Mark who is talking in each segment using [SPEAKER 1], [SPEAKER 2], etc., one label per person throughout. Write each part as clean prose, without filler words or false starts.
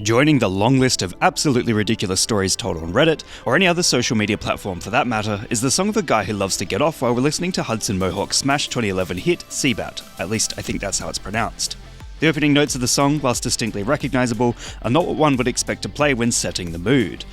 [SPEAKER 1] Joining the long list of absolutely ridiculous stories told on Reddit, or any other social media platform for that matter, is the song of a guy who loves to get off while we're listening to Hudson Mohawke's smash 2011 hit, Cbat. At least, I think that's how it's pronounced. The opening notes of the song, whilst distinctly recognisable, are not what one would expect to play when setting the mood.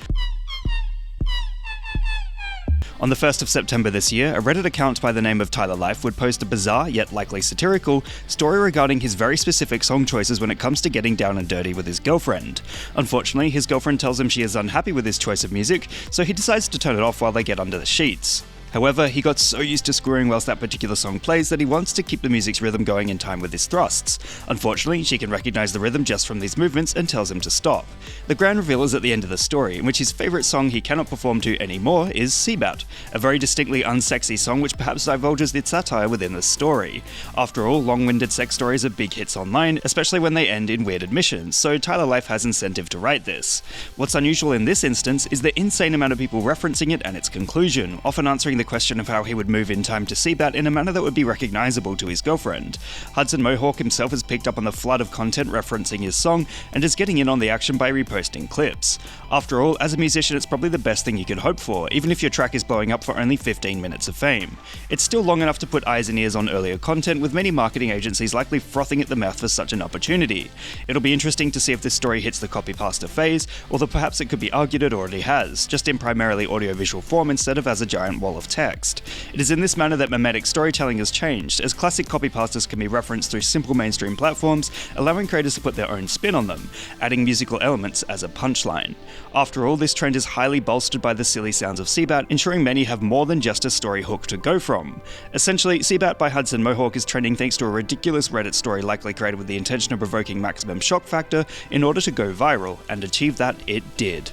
[SPEAKER 1] On the 1st of September this year, a Reddit account by the name of Tyler Life would post a bizarre, yet likely satirical, story regarding his very specific song choices when it comes to getting down and dirty with his girlfriend. Unfortunately, his girlfriend tells him she is unhappy with his choice of music, so he decides to turn it off while they get under the sheets. However, he got so used to screwing whilst that particular song plays that he wants to keep the music's rhythm going in time with his thrusts. Unfortunately, she can recognise the rhythm just from these movements and tells him to stop. The grand reveal is at the end of the story, in which his favourite song he cannot perform to anymore is Cbat, a very distinctly unsexy song which perhaps divulges its satire within the story. After all, long-winded sex stories are big hits online, especially when they end in weird admissions, so Tyler Life has incentive to write this. What's unusual in this instance is the insane amount of people referencing it and its conclusion, often answering the question of how he would move in time to Cbat in a manner that would be recognisable to his girlfriend. Hudson Mohawke himself has picked up on the flood of content referencing his song and is getting in on the action by reposting clips. After all, as a musician it's probably the best thing you could hope for, even if your track is blowing up for only 15 minutes of fame. It's still long enough to put eyes and ears on earlier content, with many marketing agencies likely frothing at the mouth for such an opportunity. It'll be interesting to see if this story hits the copypasta phase, although perhaps it could be argued it already has, just in primarily audiovisual form instead of as a giant wall of text. It is in this manner that mimetic storytelling has changed, as classic copypastas can be referenced through simple mainstream platforms, allowing creators to put their own spin on them, adding musical elements as a punchline. After all, this trend is highly bolstered by the silly sounds of Cbat, ensuring many have more than just a story hook to go from. Essentially, Cbat by Hudson Mohawke is trending thanks to a ridiculous Reddit story likely created with the intention of provoking maximum shock factor in order to go viral, and achieve that it did.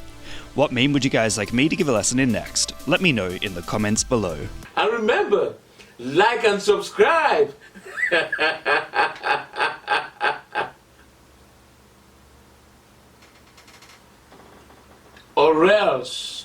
[SPEAKER 1] What meme would you guys like me to give a lesson in next? Let me know in the comments below.
[SPEAKER 2] And remember, like and subscribe! Or else.